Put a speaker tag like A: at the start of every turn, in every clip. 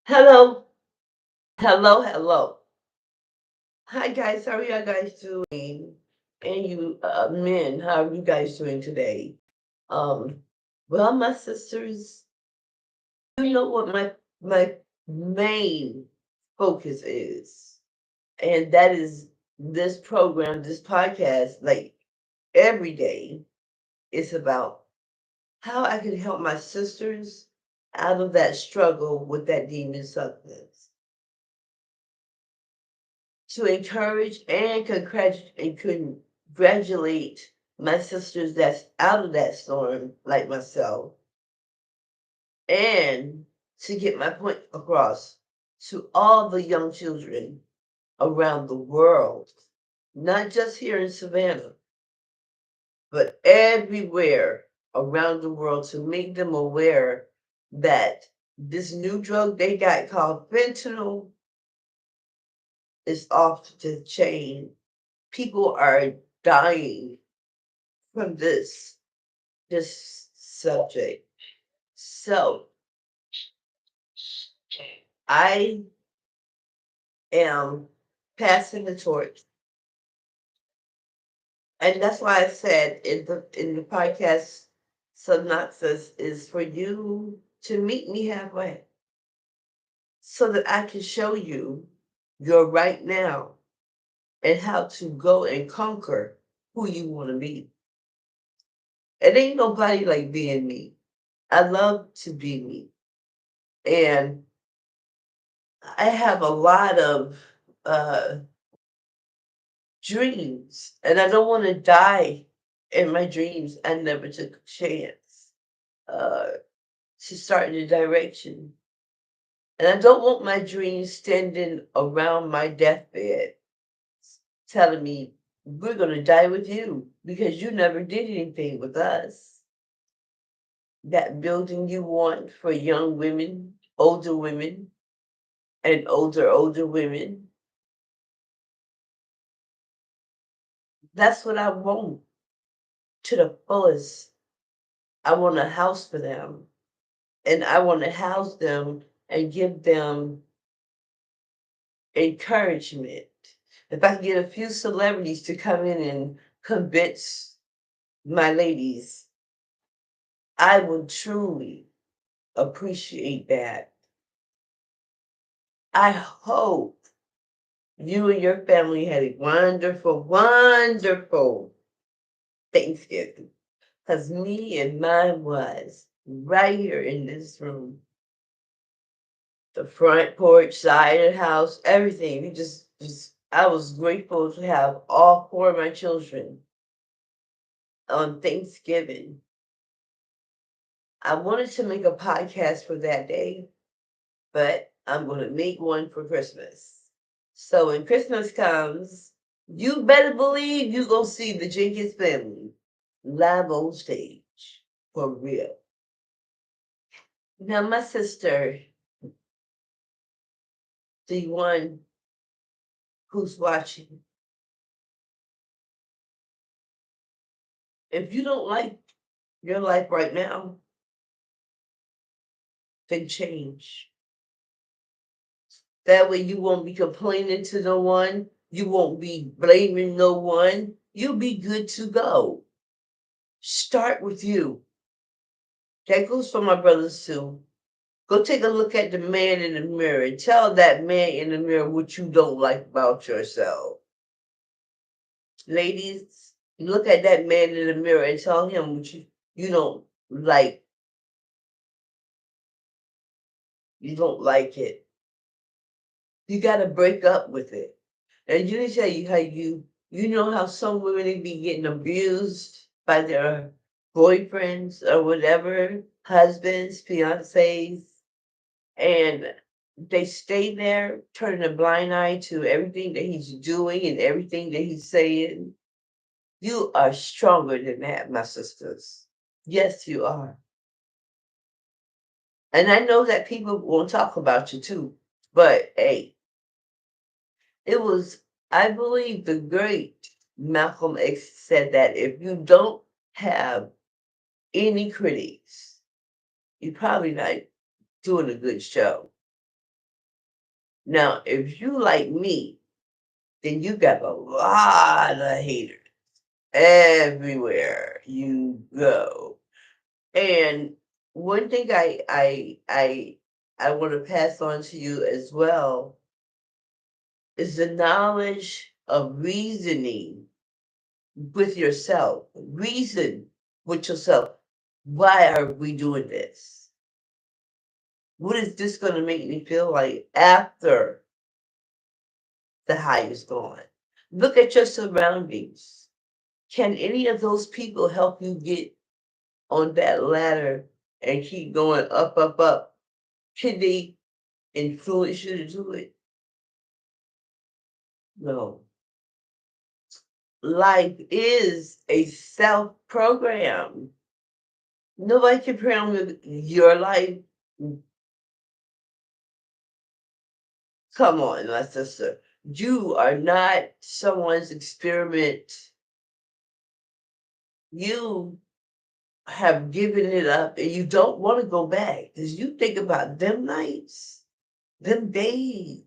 A: Hello, hello, hello. Hi guys, how are you guys doing? And you men, how are you guys doing today? Um, well, my sisters, you know what my main focus is, and that is this program, this podcast, like every day, it's about how I can help my sisters out of that struggle with that demon substance. To encourage and congratulate my sisters that's out of that storm, like myself, and to get my point across to all the young children around the world, not just here in Savannah, but everywhere around the world, to make them aware that this new drug they got called fentanyl is off the chain. People are dying from this subject. So I am passing the torch, and that's why I said in the podcast synopsis is for you to meet me halfway, so that I can show you your right now and how to go and conquer who you want to be. It ain't nobody like being me. I love to be me, and I have a lot of uh, dreams, and I don't want to die in my dreams. I never took a chance uh, to start in a direction, and I don't want my dreams standing around my deathbed, telling me we're gonna die with you because you never did anything with us. That building you want for young women, and older women. That's what I want to the fullest. I want a house for them, and I want to house them and give them encouragement. If I can get a few celebrities to come in and convince my ladies, I would truly appreciate that. I hope you and your family had a wonderful, wonderful Thanksgiving. Because me and mine was right here in this room. The front porch, side of the house, everything. We just I was grateful to have all four of my children on Thanksgiving. I wanted to make a podcast for that day, but I'm going to make one for Christmas. So when Christmas comes, you better believe you going to see the Jenkins family live on stage for real. Now, my sister, the one who's watching, if you don't like your life right now, then change. That way you won't be complaining to no one. You won't be blaming no one. You'll be good to go. Start with you. That goes for my brothers too. Go take a look at the man in the mirror and tell that man in the mirror what you don't like about yourself. Ladies, look at that man in the mirror and tell him what you don't like. You don't like it. You got to break up with it. And you tell you how you know how some women they be getting abused by their boyfriends or whatever, husbands, fiancés, and they stay there turning a blind eye to everything that he's doing and everything that he's saying. You are stronger than that, my sisters. Yes, you are. And I know that people won't talk about you too, but hey, it was, I believe, the great Malcolm X said that if you don't have any critics, you're probably not doing a good show. Now, if you like me, then you got a lot of haters everywhere you go. And one thing I want to pass on to you as well is the knowledge of reasoning with yourself. Reason with yourself. Why are we doing this? What is this going to make me feel like after the high is gone? Look at your surroundings. Can any of those people help you get on that ladder and keep going up, up, up? Can they influence you to do it? No. Life is a self program. Nobody can program your life. Come on, my sister. You are not someone's experiment. You have given it up and you don't want to go back because you think about them nights, them days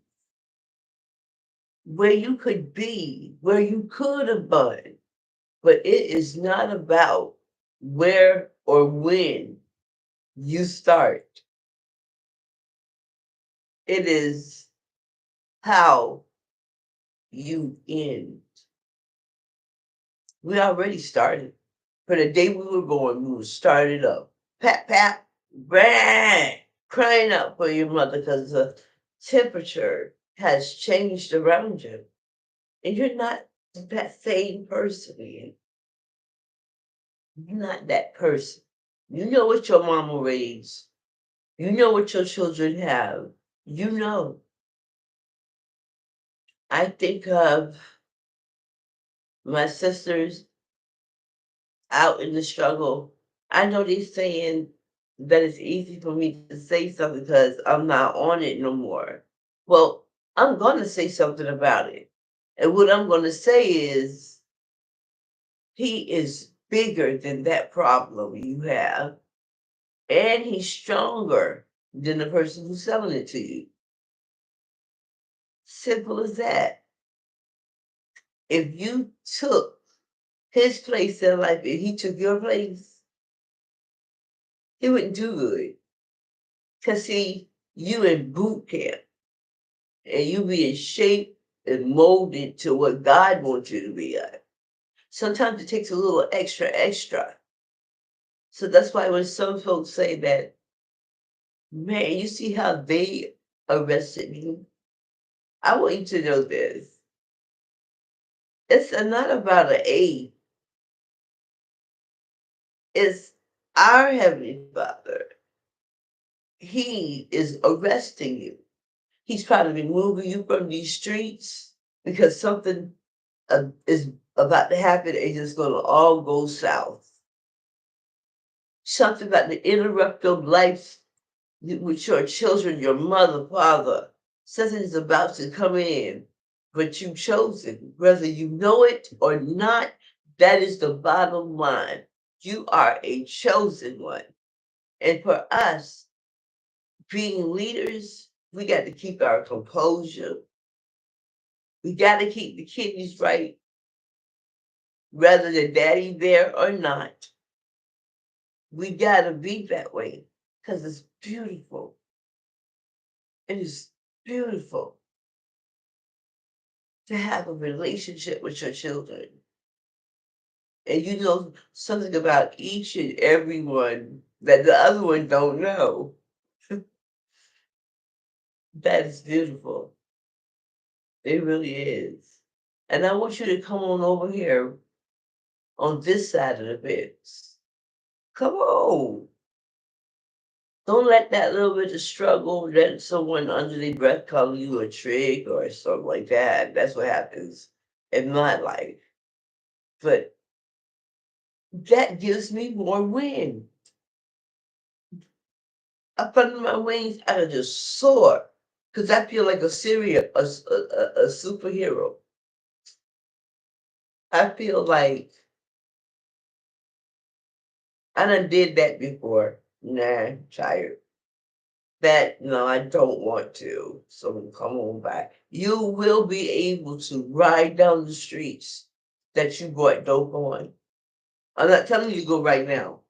A: where you could be, where you could have been. But it is not about where or when you start. It is how you end. We already started. For the day we were born, we were started up. Pat, pat, bang, crying out for your mother because the temperature has changed around you. And you're not that same person again. You're not that person. You know what your mama raised. You know what your children have. You know. I think of my sisters out in the struggle. I know they're saying that it's easy for me to say something because I'm not on it no more. Well, I'm going to say something about it. And what I'm going to say is, he is bigger than that problem you have, and he's stronger than the person who's selling it to you. Simple as that. If you took his place in life and he took your place, he wouldn't do good. Because, see, you in boot camp and you being shaped and molded to what God wants you to be at. Sometimes it takes a little extra. So that's why when some folks say that, man, you see how they arrested me? I want you to know this. It's not about an age. It's our Heavenly Father. He is arresting you. He's trying to remove you from these streets because something is about to happen and it's going to all go south. Something about to interrupt your life with your children, your mother, father. Something is about to come in, but you've chosen, whether you know it or not. That is the bottom line. You are a chosen one. And for us, being leaders, we got to keep our composure. We got to keep the kidneys right, whether the daddy there or not. We got to be that way because it's beautiful. It is beautiful to have a relationship with your children. And you know something about each and every one that the other one don't know. That is beautiful. It really is. And I want you to come on over here on this side of the fence. Come on. Don't let that little bit of struggle, let someone under their breath call you a trick or something like that. That's what happens in my life. But that gives me more wind. Up under my wings, I can just soar. Because I feel like a superhero. I feel like I done did that before. Nah, tired. That, no, I don't want to. So come on back. You will be able to ride down the streets that you bought dope on. I'm not telling you to go right now.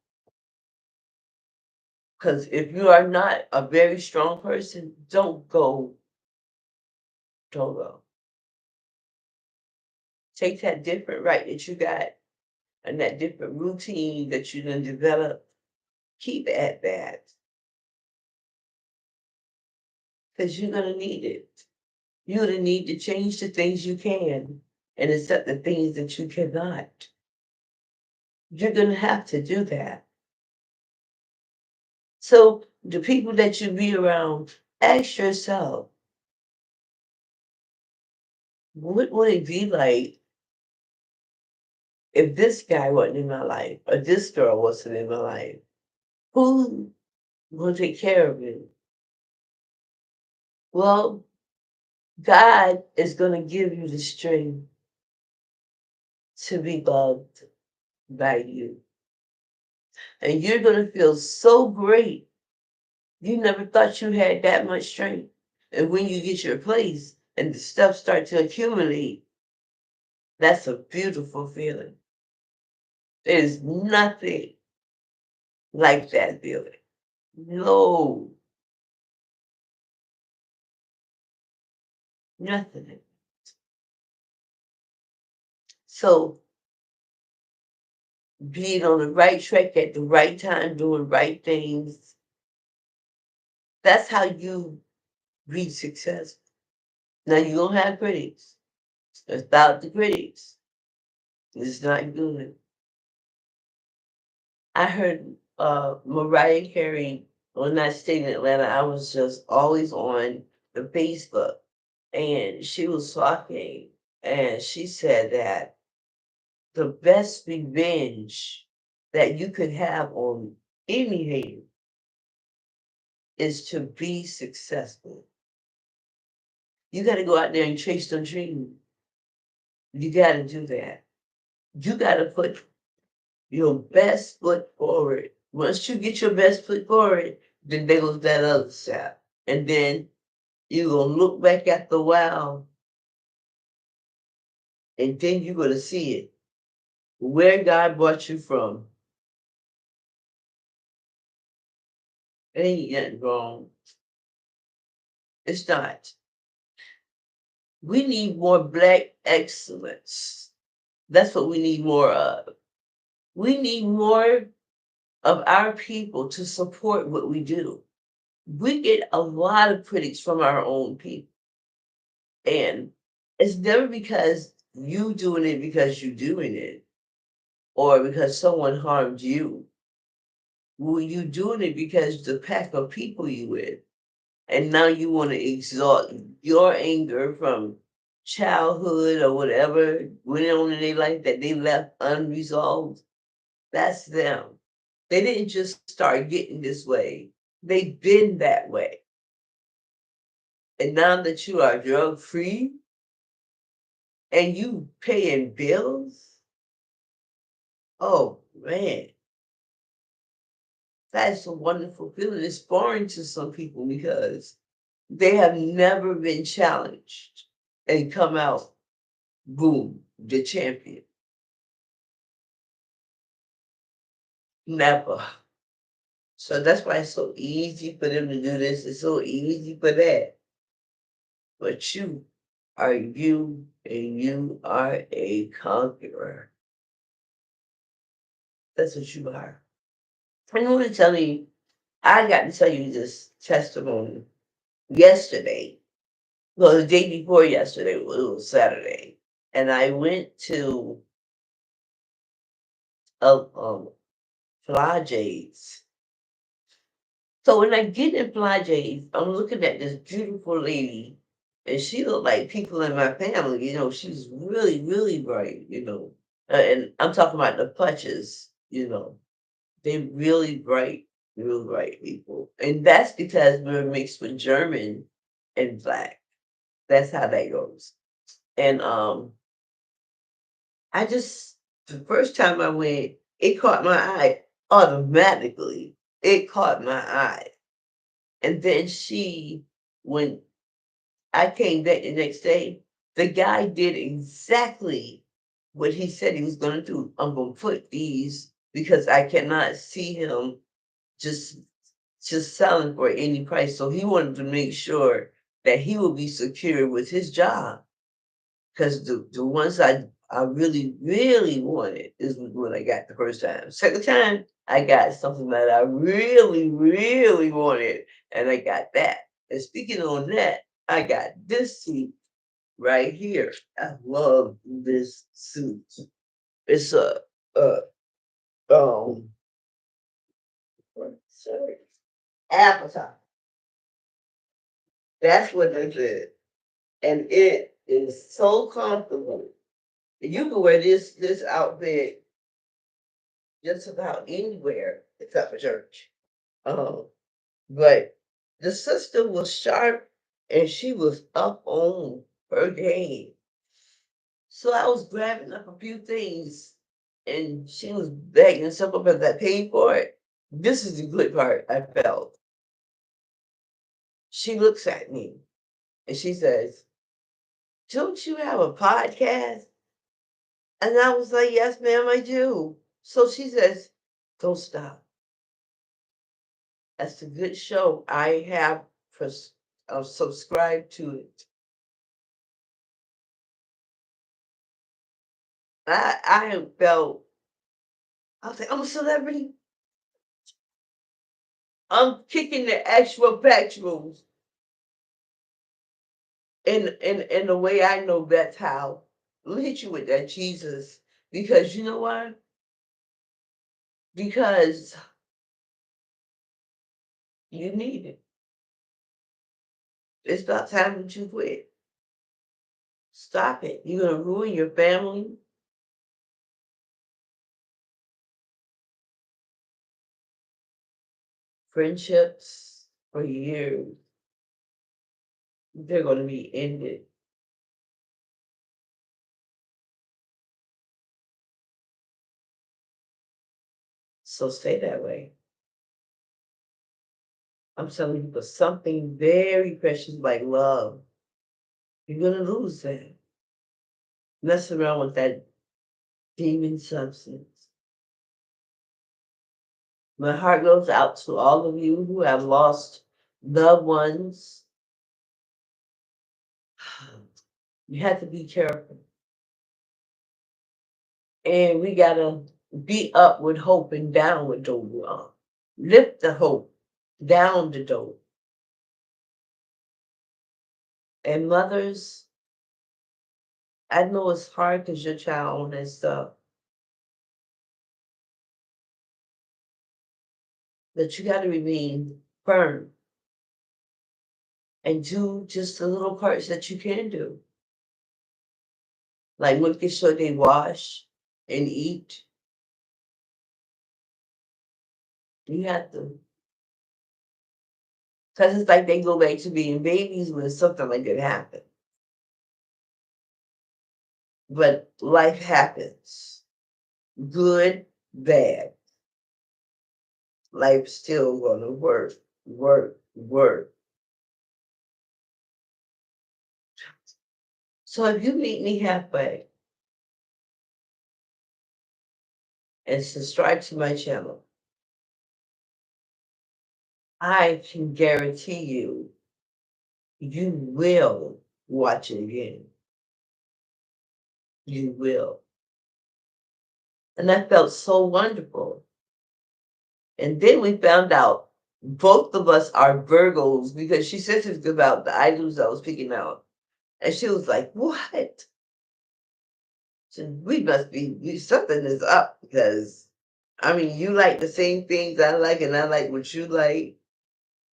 A: Because if you are not a very strong person, don't go. Don't go. Take that different right that you got and that different routine that you done develop. Keep at that. Because you're going to need it. You're going to need to change the things you can and accept the things that you cannot. You're going to have to do that. So the people that you be around, ask yourself, what would it be like if this guy wasn't in my life or this girl wasn't in my life? Who will take care of me? Well, God is going to give you the strength to be loved by you. And you're going to feel so great. You never thought you had that much strength. And when you get your place and the stuff start to accumulate, that's a beautiful feeling. There's nothing like that feeling. No, nothing. So being on the right track at the right time, doing right things, that's how you reach success. Now you're going to have critics. Without the critics, it's not good. I heard Mariah Carey, when I stayed in Atlanta, I was just always on the Facebook, and she was talking, and she said that the best revenge that you could have on any hater is to be successful. You got to go out there and chase them dreams. You got to do that. You got to put your best foot forward. Once you get your best foot forward, then there goes that other side. And then you're going to look back at the wow, and then you're going to see it. Where God brought you from. It ain't nothing wrong. It's not. We need more Black excellence. That's what we need more of. We need more of our people to support what we do. We get a lot of critics from our own people. And it's never because you doing it because you're doing it or because someone harmed you. Well, you doing it because the pack of people you with. And now you want to exalt your anger from childhood or whatever went on in their life that they left unresolved. That's them. They didn't just start getting this way. They've been that way. And now that you are drug free and you paying bills, oh man, that's a wonderful feeling. It's boring to some people because they have never been challenged and come out, boom, the champion. Never. So that's why it's so easy for them to do this. It's so easy for that. But you are you, and you are a conqueror. That's what you are. And I want to tell you, I got to tell you this testimony yesterday. Well, the day before yesterday, it was Saturday. And I went to Fly J's. So when I get in Fly J's, I'm looking at this beautiful lady, and she looked like people in my family. She's really, really bright. And I'm talking about the Putches. They're really bright, real bright people. And that's because we're mixed with German and Black. That's how that goes. And the first time I went, it caught my eye automatically. It caught my eye. And then when I came back the next day, the guy did exactly what he said he was going to do. I'm going to put these because I cannot see him just selling for any price. So he wanted to make sure that he would be secure with his job. Because the ones I really, really wanted is what I got the first time. Second time, I got something that I really, really wanted, and I got that. And speaking on that, I got this suit right here. I love this suit. It's a um sorry, appetite. That's what it is. And it is so comfortable. You can wear this outfit just about anywhere except for church. Um, but the sister was sharp and she was up on her game. So I was grabbing up a few things and she was begging some of us that paid for it. This is the good part I felt. She looks at me and she says, "Don't you have a podcast?" And I was like, "Yes, ma'am, I do." So she says, "Don't stop. That's a good show. I have subscribed to it." I felt, I was like, "I'm a celebrity. I'm kicking the actual factuals in the way I know that's how." Let me hit you with that Jesus. Because you know why? Because you need it. It's about time that you quit. Stop it. You're gonna ruin your family. Friendships for years. They're gonna be ended. So stay that way. I'm telling you, for something very precious like love, you're gonna lose that. Mess around with that demon substance. My heart goes out to all of you who have lost loved ones. You have to be careful. And we gotta be up with hope and down with dope. Lift the hope, down the dope. And mothers, I know it's hard because your child and stuff, but you gotta remain firm and do just the little parts that you can do. Like making sure they wash and eat. You have to. Because it's like they go back to being babies when something like that happens. But life happens. Good, bad. Life's still gonna work, work, work. So if you meet me halfway and subscribe to my channel, I can guarantee you, you will watch it again. You will. And that felt so wonderful. And then we found out both of us are Virgos because she said something about the items I was picking out. And she was like, "What?" So we must be, something is up because, I mean, you like the same things I like and I like what you like.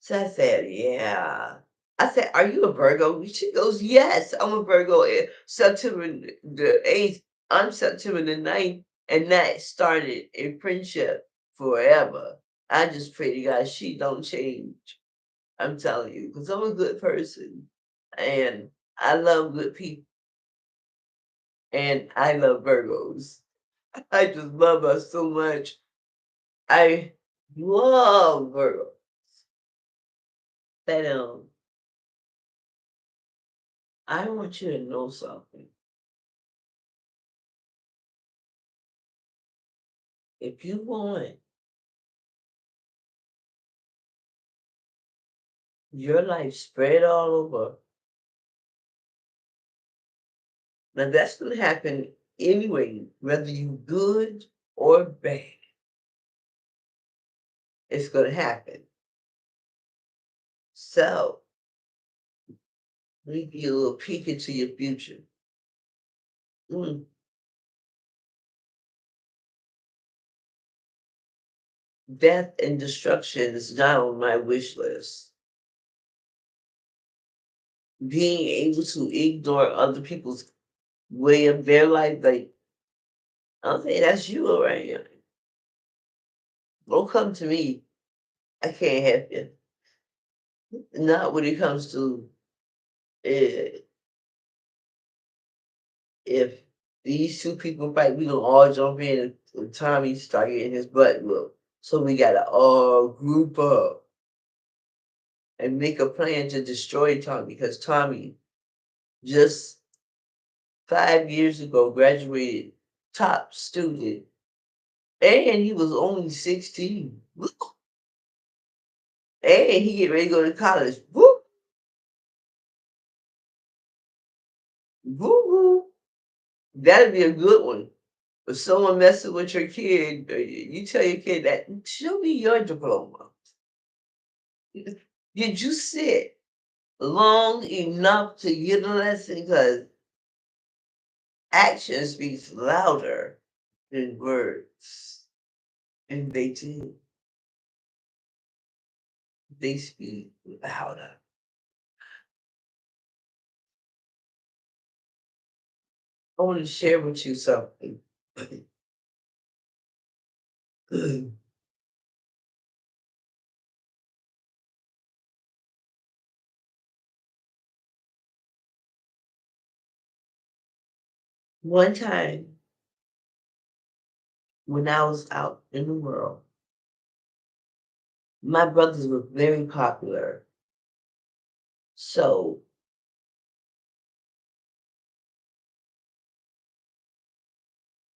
A: So I said, "Yeah." I said, "Are you a Virgo?" She goes, "Yes, I'm a Virgo. September the 8th, I'm September the 9th, and that started a friendship forever. I just pray to God she don't change. I'm telling you, because I'm a good person and I love good people and I love Virgos. I just love us so much. I love Virgos. that I want you to know something. If you want your life spread all over, now that's gonna happen anyway, whether you good or bad. It's gonna happen. So let me give you a little peek into your future. Mm. Death and destruction is not on my wish list. Being able to ignore other people's way of their life, like, I don't think that's you right now. Don't come to me. I can't help you. Not when it comes to uh, if these two people fight, we gonna all jump in and Tommy start getting his butt whooped. So we gotta all group up and make a plan to destroy Tommy because Tommy just 5 years ago graduated top student and he was only 16. And he get ready to go to college. Whoop, whoop, whoop. That'd be a good one. If someone messing with your kid, you tell your kid that, show me your diploma. Did you sit long enough to get a lesson? Because action speaks louder than words. And they do. They speak louder. I want to share with you something. One time when I was out in the world, my brothers were very popular. So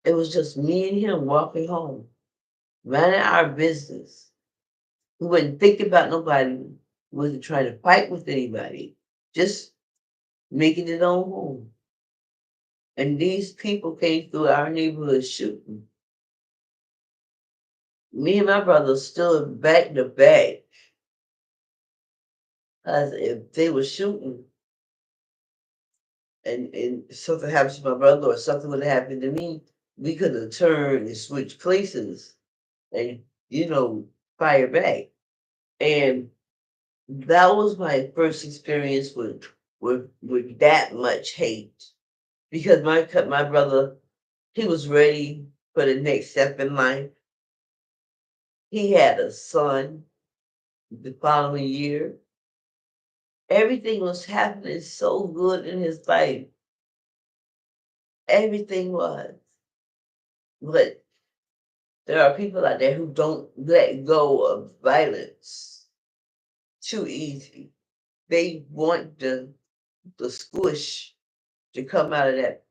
A: it was just me and him walking home, running our business. We wouldn't think about nobody. We wasn't trying to fight with anybody. Just making it on home. And these people came through our neighborhood shooting. Me and my brother stood back to back. As if they were shooting and something happens to my brother or something would have happened to me, we could have turned and switched places and, fire back. And that was my first experience with that much hate. Because my brother, he was ready for the next step in life. He had a son the following year. Everything was happening so good in his life. Everything was. But there are people out there who don't let go of violence too easy. They want the squish to come out of that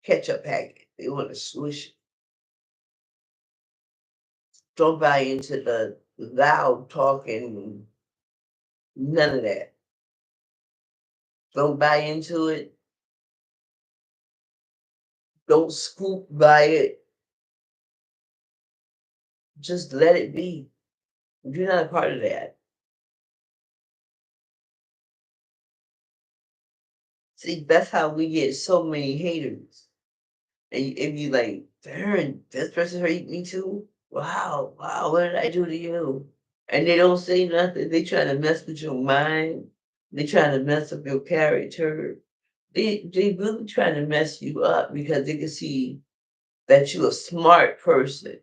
A: ketchup packet. They want to squish it. Don't buy into the loud talking, none of that. Don't buy into it. Don't scoop by it. Just let it be. You're not a part of that. See, that's how we get so many haters. And if you like, darn, this person hurt me too. Wow, wow, what did I do to you? And they don't say nothing. They try to mess with your mind. They try to mess up your character. They really trying to mess you up because they can see that you're a smart person,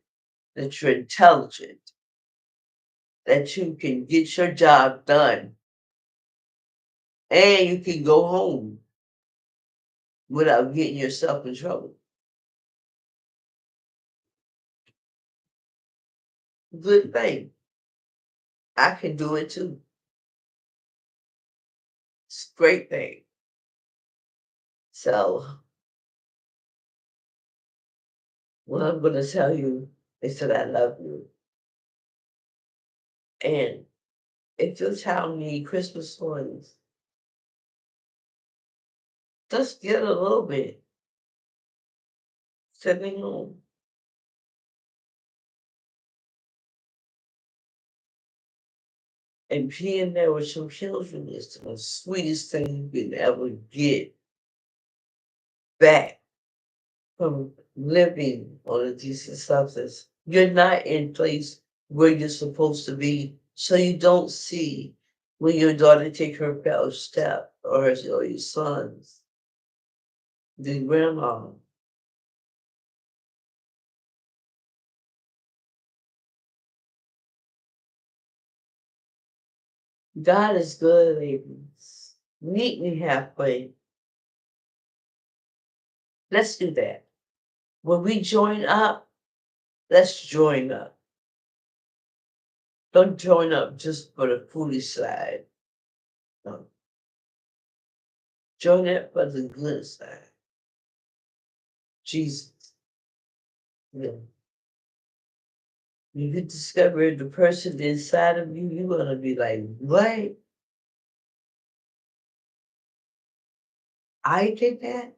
A: that you're intelligent, that you can get your job done, and you can go home without getting yourself in trouble. Good thing. I can do it too. It's a great thing. So, what I'm going to tell you is that I love you. And if your child needs Christmas toys, just get a little bit. Sending home. And being there with your children is the sweetest thing you can ever get back from living on a decent substance. You're not in place where you're supposed to be, so you don't see when your daughter take her first step or your sons, the grandma. God is good, ladies. Meet me halfway. Let's do that. When we join up, let's join up. Don't join up just for the foolish side. No. Join up for the good side. Jesus. Yeah. You could discover the person inside of you, you're gonna be like, what? I did that?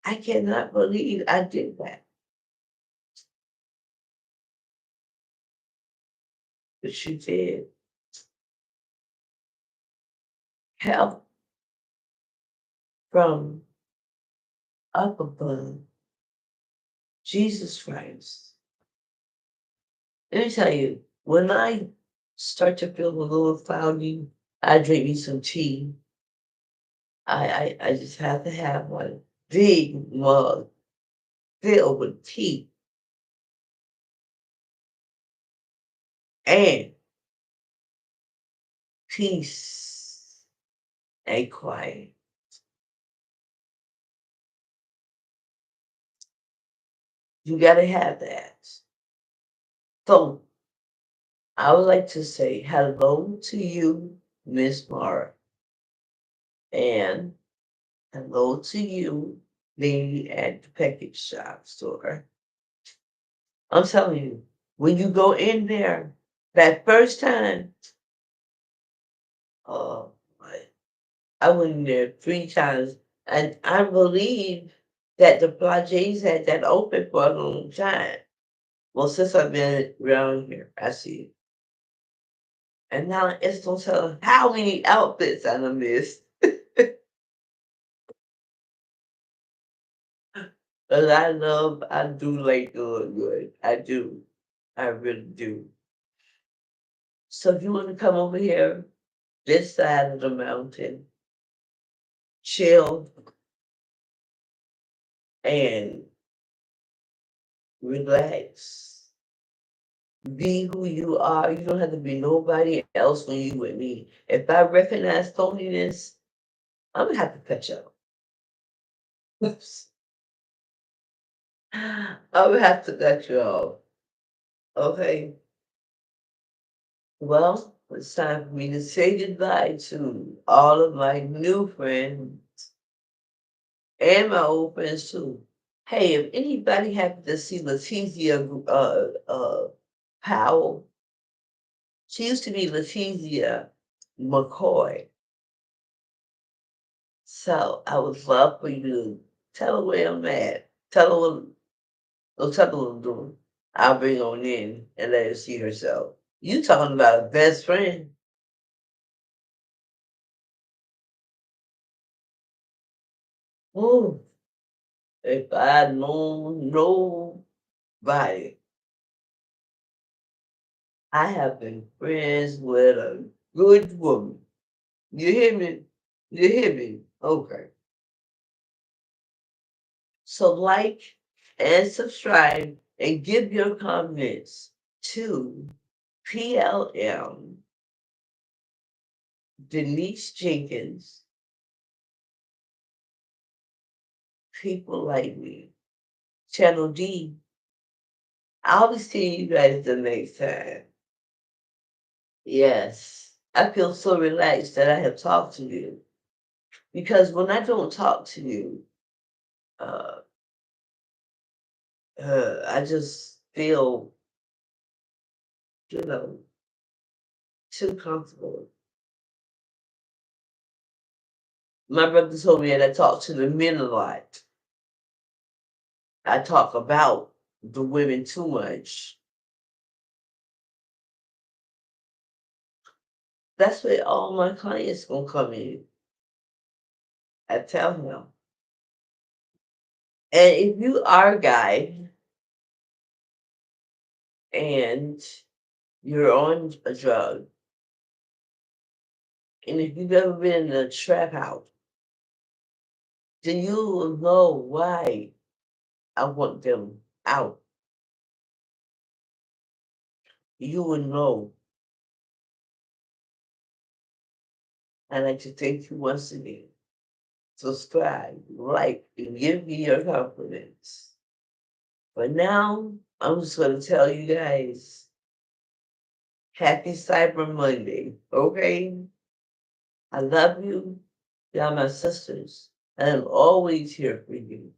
A: I cannot believe I did that. But you did. Help from up above. Jesus Christ. Let me tell you, when I start to feel a little cloudy, I drink me some tea. I just have to have one big mug filled with tea and peace and quiet. You gotta have that. So I would like to say hello to you, Miss Mara, and hello to you, lady at the package shop store. I'm telling you, when you go in there that first time, oh my, I went in there 3 times, and I believe that the Plages had that open for a long time. Well, since I've been around here, I see it. And now it's gonna tell how many outfits I done missed. But I do like to look good. I do. I really do. So if you want to come over here, this side of the mountain, chill and relax. Be who you are. You don't have to be nobody else when you with me. If I recognize phoniness, I'm gonna have to cut you off. Oops. I'm gonna have to cut you off. Okay. Well, it's time for me to say goodbye to all of my new friends and my old friends too. Hey, if anybody happened to see Leticia Powell, she used to be Leticia McCoy. So I would love for you to tell her where I'm at. Tell her tell her what I'm doing. I'll bring her on in and let her see herself. You talking about a best friend. Ooh, if I know nobody, I have been friends with a good woman. You hear me? You hear me? Okay. So like and subscribe and give your comments to PLM Denise Jenkins, people like me. Channel D. I'll be seeing you guys the next time. Yes. I feel so relaxed that I have talked to you. Because when I don't talk to you, uh, I just feel, you know, too comfortable. My brother told me that I talk to the men a lot. I talk about the women too much. That's where all my clients gonna come in. I tell him. And if you are a guy and you're on a drug, and if you've ever been in a trap house, then you will know why I want them out. You will know. I'd like to thank you once again. Subscribe, like, and give me your confidence. But now, I'm just going to tell you guys, happy Cyber Monday, okay? I love you. Y'all my sisters. And I'm always here for you.